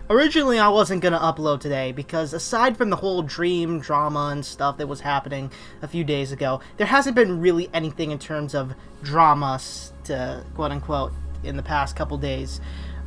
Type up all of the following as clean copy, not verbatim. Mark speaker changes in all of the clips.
Speaker 1: Originally, I wasn't gonna upload today because aside from the whole dream drama and stuff that was happening a few days ago, there hasn't been really anything in terms of drama, to quote-unquote, in the past couple days.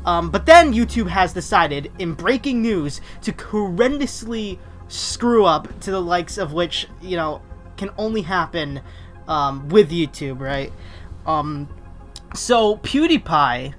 Speaker 1: But then YouTube has decided, in breaking news, to horrendously screw up to the likes of which, you know, can only happen with YouTube, right? So PewDiePie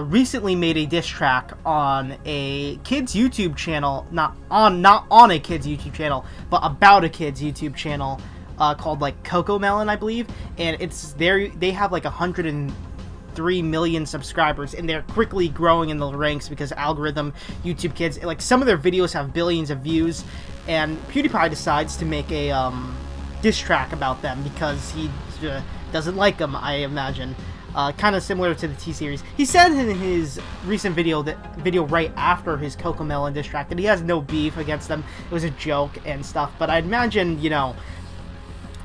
Speaker 1: recently made a diss track on a kid's YouTube channel, not on a kid's YouTube channel, but about a kid's YouTube channel called like Coco I believe, and they have like 103 million subscribers, and they're quickly growing in the ranks because YouTube Kids, like some of their videos have billions of views, and PewDiePie decides to make a diss track about them because he doesn't like them, I imagine. Kind of similar to the T-Series. He said in his recent video right after his Coco Melon diss track that he has no beef against them. It was a joke and stuff. But I'd imagine, you know,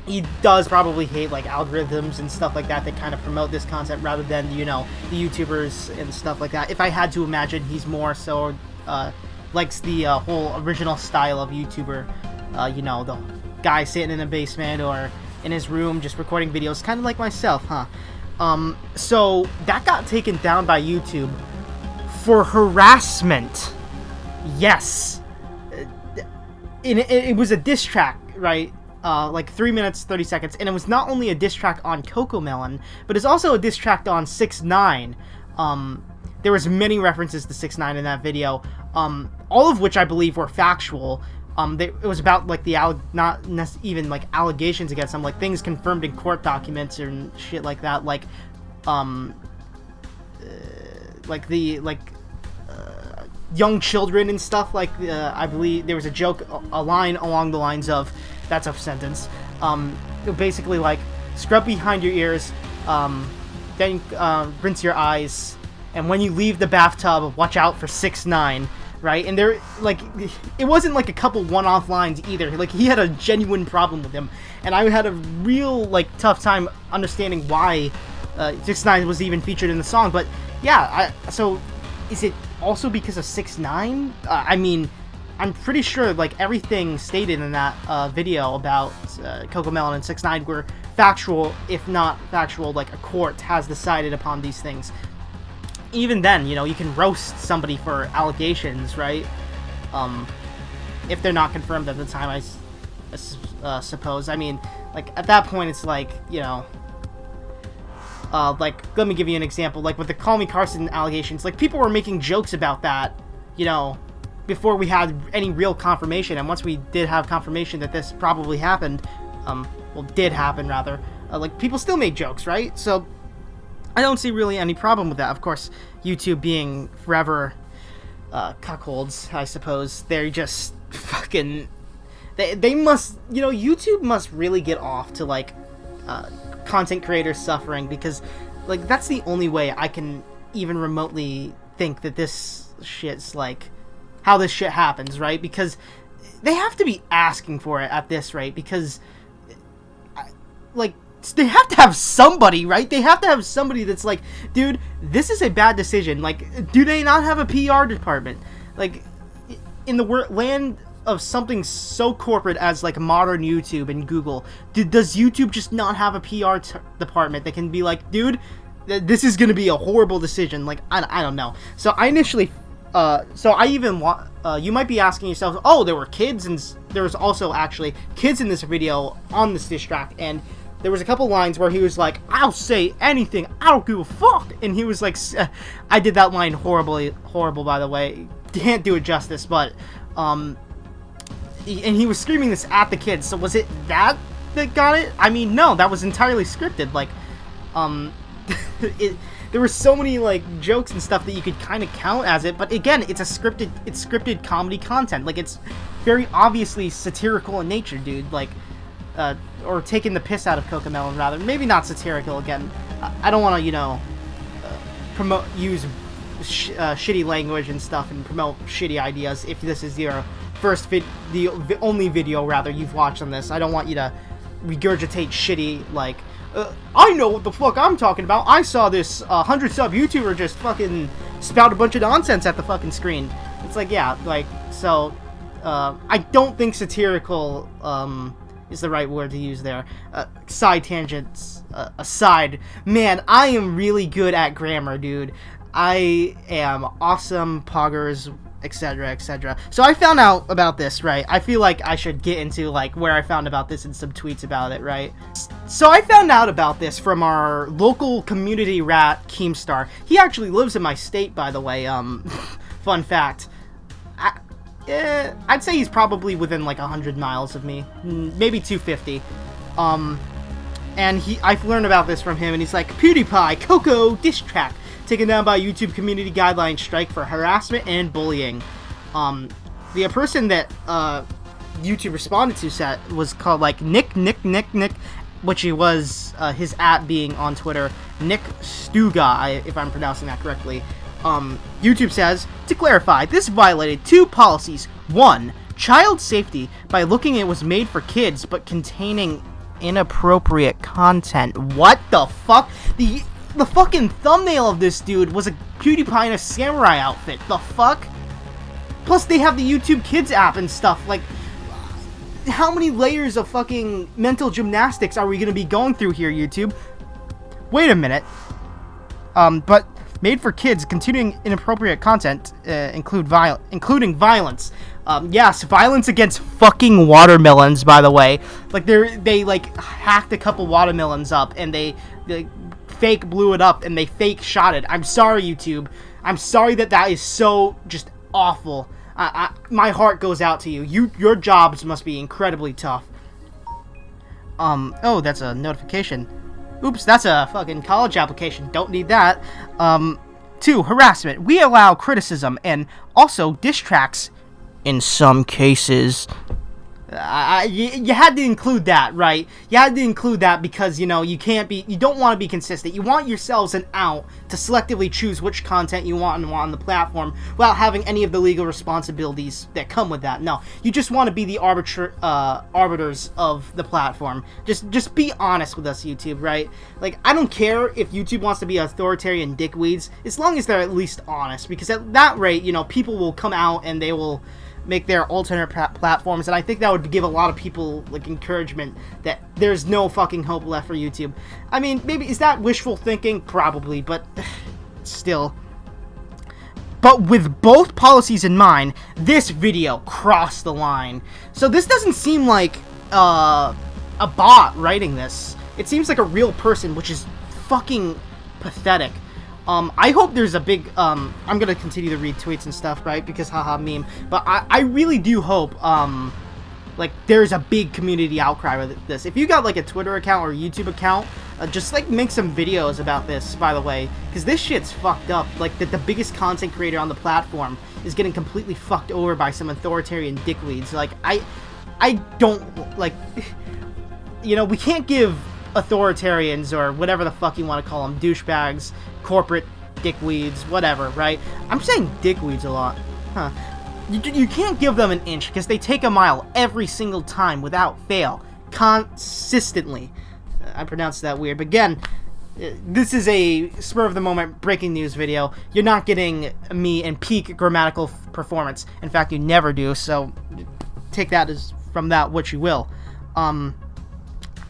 Speaker 1: he does probably hate like algorithms and stuff like that kind of promote this content rather than, you know, the YouTubers and stuff like that. If I had to imagine, he's more so likes the whole original style of YouTuber. You know, the guy sitting in a basement or in his room just recording videos, kind of like myself, huh? So that got taken down by YouTube for harassment. Yes. It was a diss track, right? Like 3 minutes, 30 seconds. And it was not only a diss track on Coco Melon, but it's also a diss track on 6ix9ine. There was many references to 6ix9ine in that video, all of which I believe were factual. It was about like not even like allegations against them, like things confirmed in court documents and shit like that, like young children and stuff. Like I believe there was a line along the lines of, that's a sentence. Basically like, scrub behind your ears, then rinse your eyes, and when you leave the bathtub, watch out for 6ix9ine. Right, and there, like, it wasn't like a couple one-off lines either. Like, he had a genuine problem with him, and I had a real, like, tough time understanding why 6ix9ine was even featured in the song. But yeah, so is it also because of 6ix9ine? I mean, I'm pretty sure like everything stated in that video about Coco Melon and 6ix9ine were factual, if not factual. Like, a court has decided upon these things. Even then, you know, you can roast somebody for allegations, right? If they're not confirmed at the time, I suppose. I mean, like, at that point, it's like, you know, like, let me give you an example. Like, with the Call Me Carson allegations, like, people were making jokes about that, you know, before we had any real confirmation. And once we did have confirmation that this probably happened, well, did happen, rather, like, people still made jokes, right? So I don't see really any problem with that. Of course, YouTube being forever cuckolds, I suppose. They're just fucking... They must... You know, YouTube must really get off to, like, content creators suffering, because, like, that's the only way I can even remotely think that this shit's, like, how this shit happens, right? Because they have to be asking for it at this rate, because, like, they have to have somebody, right? They have to have somebody that's like, dude, this is a bad decision. Like, do they not have a PR department? Like, in the land of something so corporate as, like, modern YouTube and Google, does YouTube just not have a PR department that can be like, dude, this is gonna be a horrible decision? Like, I don't know. So I initially, you might be asking yourself, oh, there were kids, and there was also actually kids in this video on this diss track, and there was a couple lines where he was like, I'll say anything, I don't give a fuck, and he was like, I did that line horrible, by the way, can't do it justice, but, and he was screaming this at the kids. So was it that got it? I mean, no, that was entirely scripted. Like, there were so many, like, jokes and stuff that you could kind of count as it, but again, it's scripted comedy content. Like, it's very obviously satirical in nature, dude. Like, or taking the piss out of Coco Melon, rather. Maybe not satirical, again. I don't want to, you know, use shitty language and stuff and promote shitty ideas if this is your first the only video, rather, you've watched on this. I don't want you to regurgitate shitty, like, I know what the fuck I'm talking about. I saw this 100-sub YouTuber just fucking spout a bunch of nonsense at the fucking screen. It's like, yeah, like, so, I don't think satirical, is the right word to use there. Side tangents aside, man, I am really good at grammar, dude. I am awesome, poggers, etc., etc. So I found out about this, right? I feel like I should get into, like, where I found about this and some tweets about it, right? So I found out about this from our local community rat, Keemstar. He actually lives in my state, by the way. Fun fact. I'd say he's probably within, like, 100 miles of me. Maybe 250. And I've learned about this from him, and he's like, Pewdiepie Coco Disstrack taken down by YouTube community guideline strike for harassment and bullying. The person that YouTube responded to was called like Nick, which he was his @ being on Twitter Nick Stuga, if I'm pronouncing that correctly. YouTube says, to clarify, this violated 2 policies. 1, child safety by looking it was made for kids but containing inappropriate content. What the fuck? The fucking thumbnail of this dude was a PewDiePie in a samurai outfit. The fuck? Plus, they have the YouTube Kids app and stuff. Like, how many layers of fucking mental gymnastics are we gonna be going through here, YouTube? Wait a minute. But made for kids, continuing inappropriate content, including violence. Yes, violence against fucking watermelons, by the way. Like, they like, hacked a couple watermelons up, and they fake blew it up, and they fake shot it. I'm sorry, YouTube. I'm sorry that is so just awful. My heart goes out to you. Your jobs must be incredibly tough. Oh, that's a notification. Oops, that's a fucking college application. Don't need that. 2, harassment. We allow criticism and also diss tracks in some cases. You had to include that, right? You had to include that because, you know, you don't want to be consistent. You want yourselves an out to selectively choose which content you want on the platform without having any of the legal responsibilities that come with that. No, you just want to be the arbiters of the platform. Just be honest with us, YouTube, right? Like, I don't care if YouTube wants to be authoritarian dickweeds, as long as they're at least honest, because at that rate, you know, people will come out and they will make their alternate platforms, and I think that would give a lot of people, like, encouragement that there's no fucking hope left for YouTube. I mean, maybe, is that wishful thinking? Probably, but still. But with both policies in mind, this video crossed the line. So this doesn't seem like a bot writing this. It seems like a real person, which is fucking pathetic. I hope there's a big, I'm gonna continue to read tweets and stuff, right, because haha meme, but I really do hope, like, there's a big community outcry with this. If you got, like, a Twitter account or a YouTube account, just, like, make some videos about this, by the way, because this shit's fucked up. Like, the biggest content creator on the platform is getting completely fucked over by some authoritarian dickweeds. Like, I don't, like, you know, we can't give authoritarians, or whatever the fuck you want to call them, douchebags, corporate dickweeds, whatever, right? I'm saying dickweeds a lot. Huh. You can't give them an inch, because they take a mile every single time without fail. Consistently. I pronounced that weird, but again, this is a spur-of-the-moment breaking news video. You're not getting me in peak grammatical performance. In fact, you never do, so take that as from that what you will.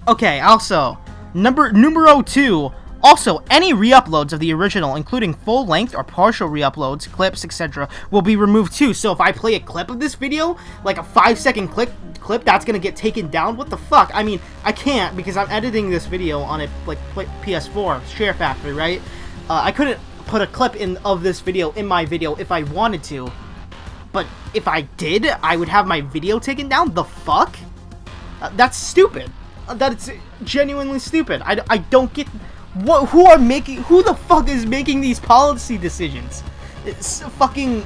Speaker 1: Okay, also, numero 2, also, any re-uploads of the original, including full-length or partial re-uploads, clips, etc., will be removed too. So if I play a clip of this video, like a 5-second clip, that's gonna get taken down? What the fuck? I mean, I can't, because I'm editing this video on a, like, PS4, Share Factory, right? I couldn't put a clip of this video in my video if I wanted to. But if I did, I would have my video taken down? The fuck? That's stupid. That's genuinely stupid. I don't get who the fuck is making these policy decisions? It's fucking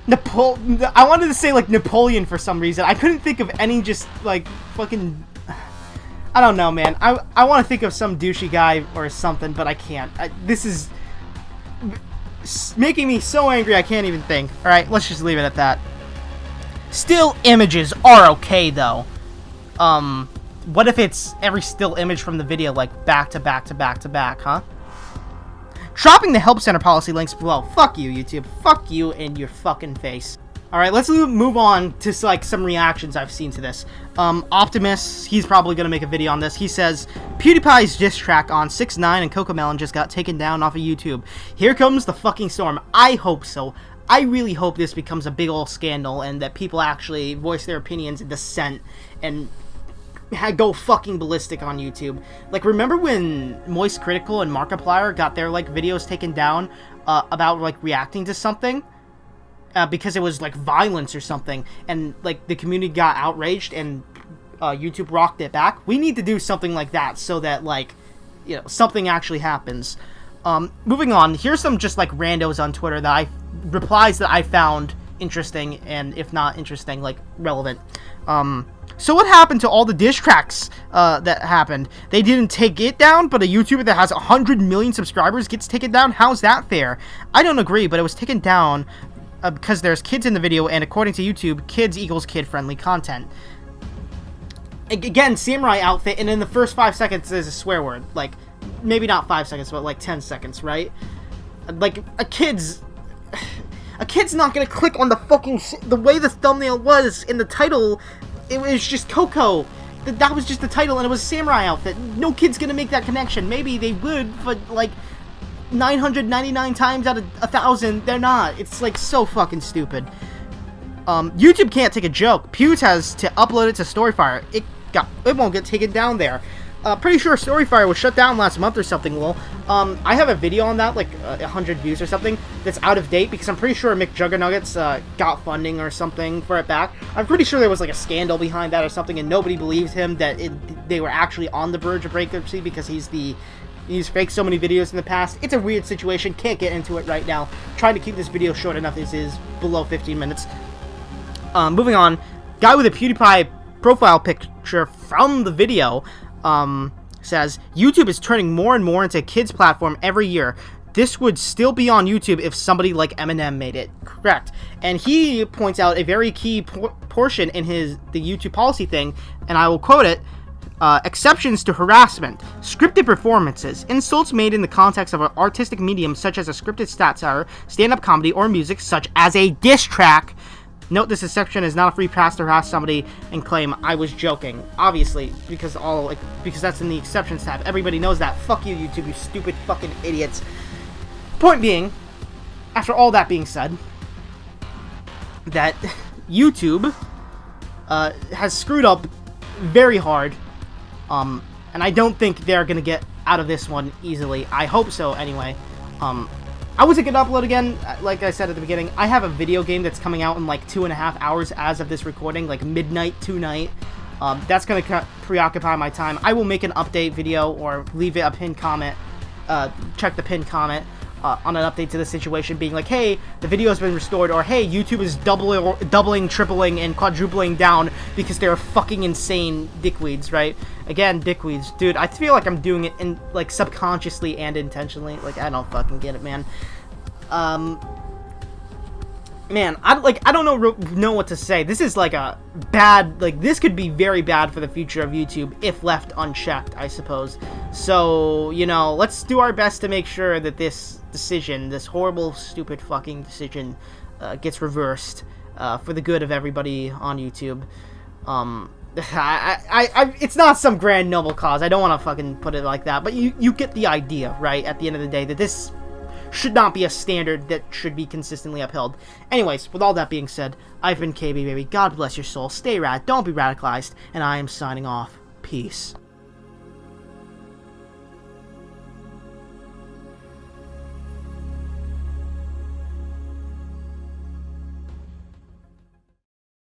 Speaker 1: I wanted to say, like, Napoleon for some reason. I couldn't think of any, just, like, fucking, I don't know, man. I want to think of some douchey guy or something, but I can't. This is making me so angry I can't even think. Alright, let's just leave it at that. Still images are okay, though. What if it's every still image from the video, like, back to back to back to back, huh? Dropping the Help Center policy links below. Fuck you, YouTube. Fuck you in your fucking face. Alright, let's move on to, like, some reactions I've seen to this. Optimus, he's probably gonna make a video on this. He says, PewDiePie's diss track on 6ix9ine and Coco Melon just got taken down off of YouTube. Here comes the fucking storm. I hope so. I really hope this becomes a big ol' scandal and that people actually voice their opinions and dissent and go fucking ballistic on YouTube. Like, remember when Moist Critical and Markiplier got their, like, videos taken down about, like, reacting to something? Because it was, like, violence or something, and, like, the community got outraged, and YouTube rocked it back. We need to do something like that, so that, like, you know, something actually happens. Moving on, here's some just, like, randos on Twitter that replies that I found interesting, and if not interesting, like, relevant. So what happened to all the diss tracks that happened? They didn't take it down, but a YouTuber that has 100 million subscribers gets taken down? How's that fair? I don't agree, but it was taken down because there's kids in the video, and according to YouTube, kids equals kid-friendly content. Again, samurai outfit, and in the first 5 seconds there's a swear word. Like, maybe not 5 seconds, but like 10 seconds, right? Like, a kid's not gonna click on the fucking the way the thumbnail was in the title. It was just Coco. That was just the title, and it was a samurai outfit. No kid's gonna make that connection. Maybe they would, but like 999 times out of 1,000, they're not. It's like so fucking stupid. YouTube can't take a joke. Pewds has to upload it to Storyfire. It won't get taken down there. Pretty sure Storyfire was shut down last month or something, lol. I have a video on that, like 100 views or something, that's out of date because I'm pretty sure McJuggernuggets got funding or something for it back. I'm pretty sure there was like a scandal behind that or something, and nobody believed him that they were actually on the verge of bankruptcy because he's faked so many videos in the past. It's a weird situation. Can't get into it right now. Trying to keep this video short enough. This is below 15 minutes. Moving on. Guy with a PewDiePie profile picture from the video says, YouTube is turning more and more into a kids platform every year. This would still be on YouTube if somebody like Eminem made it. Correct. And he points out a very key portion in the YouTube policy thing, and I will quote it. Exceptions to harassment, scripted performances, insults made in the context of an artistic medium such as a scripted satire, stand-up comedy, or music such as a diss track. Note this exception is not a free pass to harass somebody and claim I was joking. Obviously, because that's in the exceptions tab. Everybody knows that. Fuck you, YouTube, you stupid fucking idiots. Point being, after all that being said, that YouTube has screwed up very hard. And I don't think they're gonna get out of this one easily. I hope so, anyway. I wasn't gonna upload again, like I said at the beginning. I have a video game that's coming out in like 2.5 hours as of this recording, like midnight tonight. That's gonna preoccupy my time. I will make an update video or leave it a pinned comment. Check the pinned comment on an update to the situation, being like, hey, the video has been restored, or hey, YouTube is doubling, tripling, and quadrupling down because they're fucking insane dickweeds, right? Again, dickweeds. Dude, I feel like I'm doing it in, like, subconsciously and intentionally. Like, I don't fucking get it, man. Man, I don't know what to say. This is like a bad, like, this could be very bad for the future of YouTube if left unchecked, I suppose. So, you know, let's do our best to make sure that this decision, this horrible, stupid fucking decision, gets reversed, for the good of everybody on YouTube. It's not some grand noble cause. I don't want to fucking put it like that, but you get the idea, right? At the end of the day, that this should not be a standard that should be consistently upheld. Anyways, with all that being said, I've been KB Baby. God bless your soul. Stay rad. Don't be radicalized. And I am signing off. Peace.